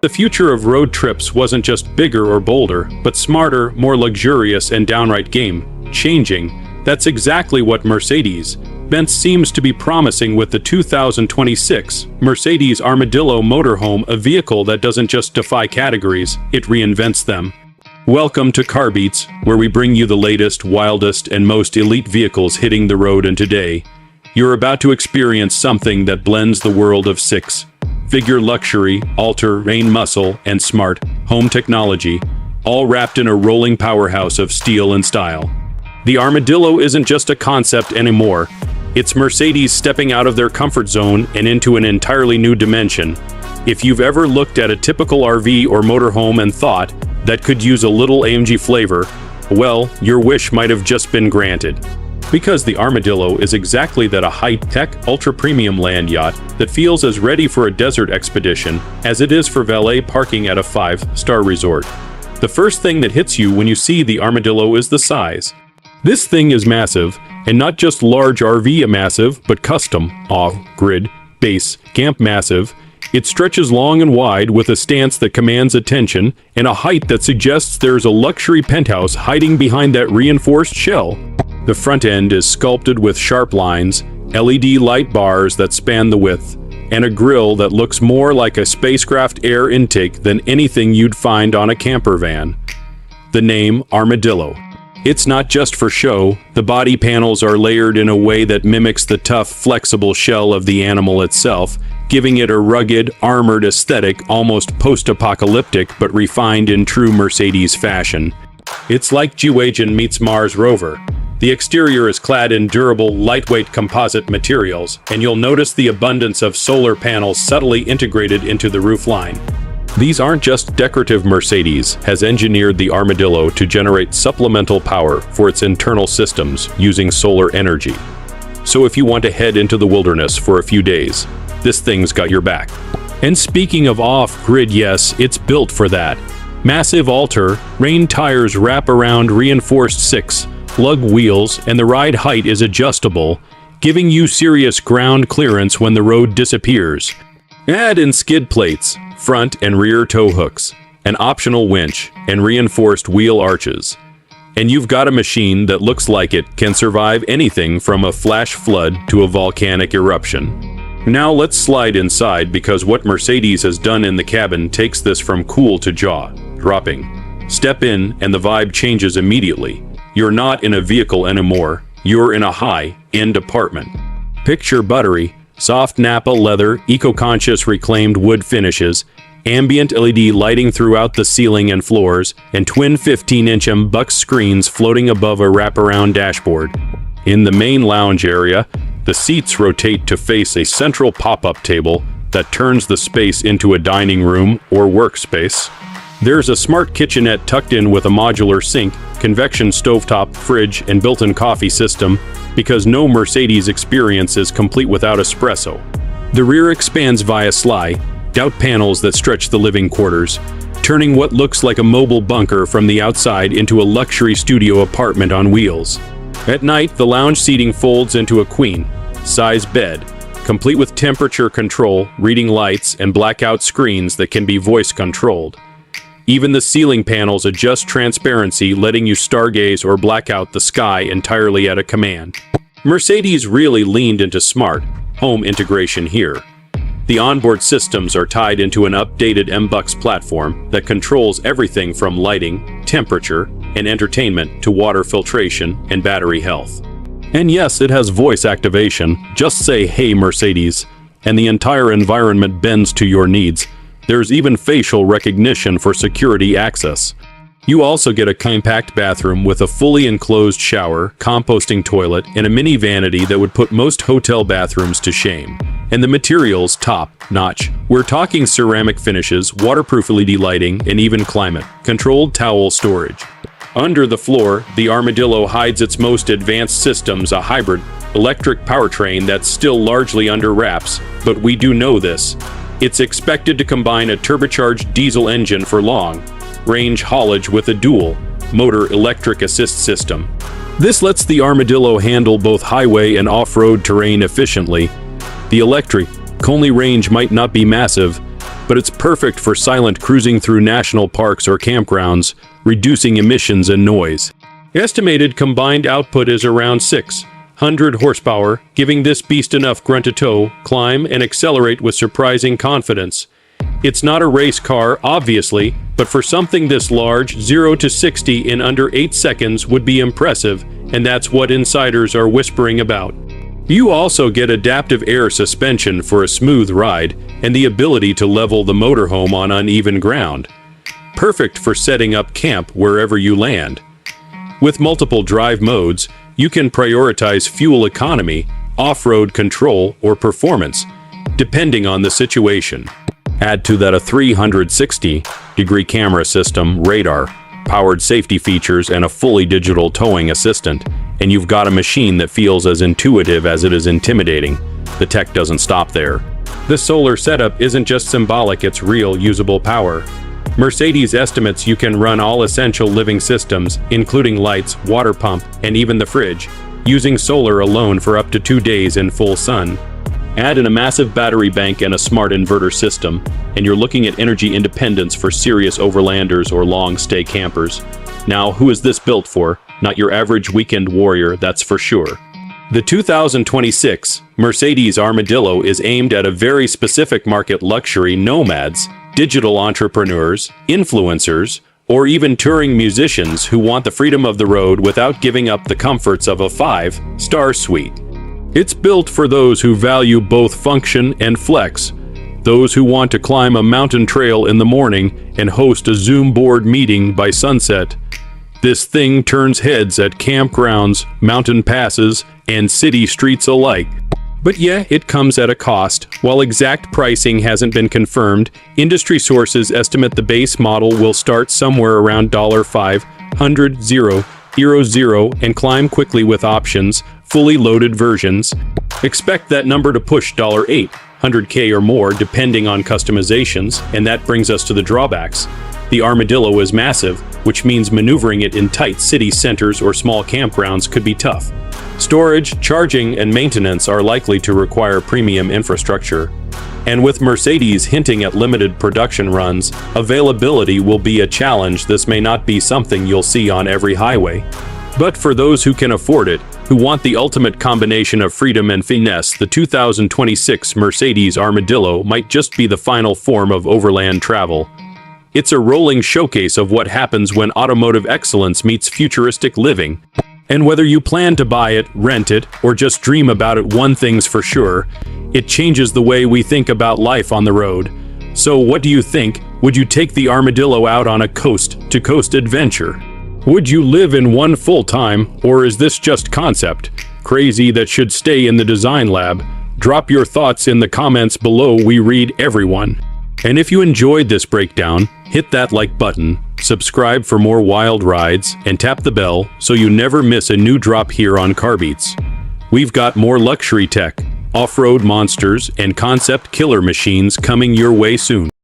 The future of road trips wasn't just bigger or bolder, but smarter, more luxurious, and downright game-changing. That's exactly what Mercedes-Benz seems to be promising with the 2026 Mercedes Armadillo Motorhome, a vehicle that doesn't just defy categories, it reinvents them. Welcome to Car Beats, where we bring you the latest, wildest, and most elite vehicles hitting the road, and today, you're about to experience something that blends the world of six-figure luxury, all-terrain muscle, and smart home technology, all wrapped in a rolling powerhouse of steel and style. The Armadillo isn't just a concept anymore. It's Mercedes stepping out of their comfort zone and into an entirely new dimension. If you've ever looked at a typical RV or motorhome and thought, that could use a little AMG flavor, well, your wish might have just been granted. Because the Armadillo is exactly that, a high-tech, ultra-premium land yacht that feels as ready for a desert expedition as it is for valet parking at a 5-star resort. The first thing that hits you when you see the Armadillo is the size. This thing is massive, and not just large RV massive, but custom, off-grid, base, camp massive. It stretches long and wide with a stance that commands attention and a height that suggests there's a luxury penthouse hiding behind that reinforced shell. The front end is sculpted with sharp lines, LED light bars that span the width, and a grille that looks more like a spacecraft air intake than anything you'd find on a camper van. The name Armadillo. It's not just for show. The body panels are layered in a way that mimics the tough, flexible shell of the animal itself, giving it a rugged, armored aesthetic, almost post-apocalyptic but refined in true Mercedes fashion. It's like G-Wagon meets Mars rover. The exterior is clad in durable, lightweight composite materials, and you'll notice the abundance of solar panels subtly integrated into the roofline. These aren't just decorative. Mercedes has engineered the Armadillo to generate supplemental power for its internal systems using solar energy. So if you want to head into the wilderness for a few days, this thing's got your back. And speaking of off-grid, yes, it's built for that. Massive all-terrain tires wrap around reinforced six-lug wheels, and the ride height is adjustable, giving you serious ground clearance when the road disappears. Add in skid plates, front and rear tow hooks, an optional winch, and reinforced wheel arches. And you've got a machine that looks like it can survive anything from a flash flood to a volcanic eruption. Now let's slide inside, because what Mercedes has done in the cabin takes this from cool to jaw-dropping. Step in and the vibe changes immediately. You're not in a vehicle anymore, you're in a high-end apartment. Picture buttery, soft Napa leather, eco-conscious reclaimed wood finishes, ambient LED lighting throughout the ceiling and floors, and twin 15-inch MBUX screens floating above a wraparound dashboard. In the main lounge area, the seats rotate to face a central pop-up table that turns the space into a dining room or workspace. There's a smart kitchenette tucked in with a modular sink, convection stovetop, fridge, and built-in coffee system, because no Mercedes experience is complete without espresso. The rear expands via slide-out panels that stretch the living quarters, turning what looks like a mobile bunker from the outside into a luxury studio apartment on wheels. At night, the lounge seating folds into a queen-size bed, complete with temperature control, reading lights, and blackout screens that can be voice-controlled. Even the ceiling panels adjust transparency, letting you stargaze or black out the sky entirely at a command. Mercedes really leaned into smart home integration here. The onboard systems are tied into an updated MBUX platform that controls everything from lighting, temperature, and entertainment to water filtration and battery health. And yes, it has voice activation. Just say, "Hey Mercedes," and the entire environment bends to your needs. There's even facial recognition for security access. You also get a compact bathroom with a fully enclosed shower, composting toilet, and a mini vanity that would put most hotel bathrooms to shame. And the materials, top-notch. We're talking ceramic finishes, waterproof LED lighting, and even climate-controlled towel storage. Under the floor, the Armadillo hides its most advanced systems, a hybrid electric powertrain that's still largely under wraps, but we do know this. It's expected to combine a turbocharged diesel engine for long-range haulage with a dual-motor electric assist system. This lets the Armadillo handle both highway and off-road terrain efficiently. The electric-only range might not be massive, but it's perfect for silent cruising through national parks or campgrounds, reducing emissions and noise. Estimated combined output is around 600 horsepower, giving this beast enough grunt to tow, climb, and accelerate with surprising confidence. It's not a race car, obviously, but for something this large, 0 to 60 in under 8 seconds would be impressive, and that's what insiders are whispering about. You also get adaptive air suspension for a smooth ride, and the ability to level the motorhome on uneven ground. Perfect for setting up camp wherever you land. With multiple drive modes, you can prioritize fuel economy, off-road control, or performance, depending on the situation. Add to that a 360-degree camera system, radar, powered safety features, and a fully digital towing assistant, and you've got a machine that feels as intuitive as it is intimidating. The tech doesn't stop there. This solar setup isn't just symbolic, it's real, usable power. Mercedes estimates you can run all essential living systems, including lights, water pump, and even the fridge, using solar alone for up to 2 days in full sun. Add in a massive battery bank and a smart inverter system, and you're looking at energy independence for serious overlanders or long-stay campers. Now, who is this built for? Not your average weekend warrior, that's for sure. The 2026 Mercedes Armadillo is aimed at a very specific market: luxury nomads, digital entrepreneurs, influencers, or even touring musicians who want the freedom of the road without giving up the comforts of a 5-star suite. It's built for those who value both function and flex, those who want to climb a mountain trail in the morning and host a Zoom board meeting by sunset. This thing turns heads at campgrounds, mountain passes, and city streets alike. But yeah, it comes at a cost. While exact pricing hasn't been confirmed, industry sources estimate the base model will start somewhere around $500,000 and climb quickly with options, fully loaded versions. Expect that number to push $800K or more depending on customizations, and that brings us to the drawbacks. The Armadillo is massive, which means maneuvering it in tight city centers or small campgrounds could be tough. Storage, charging, and maintenance are likely to require premium infrastructure. And with Mercedes hinting at limited production runs, availability will be a challenge. This may not be something you'll see on every highway. But for those who can afford it, who want the ultimate combination of freedom and finesse, the 2026 Mercedes Armadillo might just be the final form of overland travel. It's a rolling showcase of what happens when automotive excellence meets futuristic living. And whether you plan to buy it, rent it, or just dream about it, one thing's for sure: it changes the way we think about life on the road. So what do you think? Would you take the Armadillo out on a coast-to-coast adventure? Would you live in one full-time, or is this just concept crazy that should stay in the design lab? Drop your thoughts in the comments below. We read everyone. And if you enjoyed this breakdown, hit that like button, subscribe for more wild rides, and tap the bell so you never miss a new drop here on Carbeats. We've got more luxury tech, off-road monsters, and concept killer machines coming your way soon.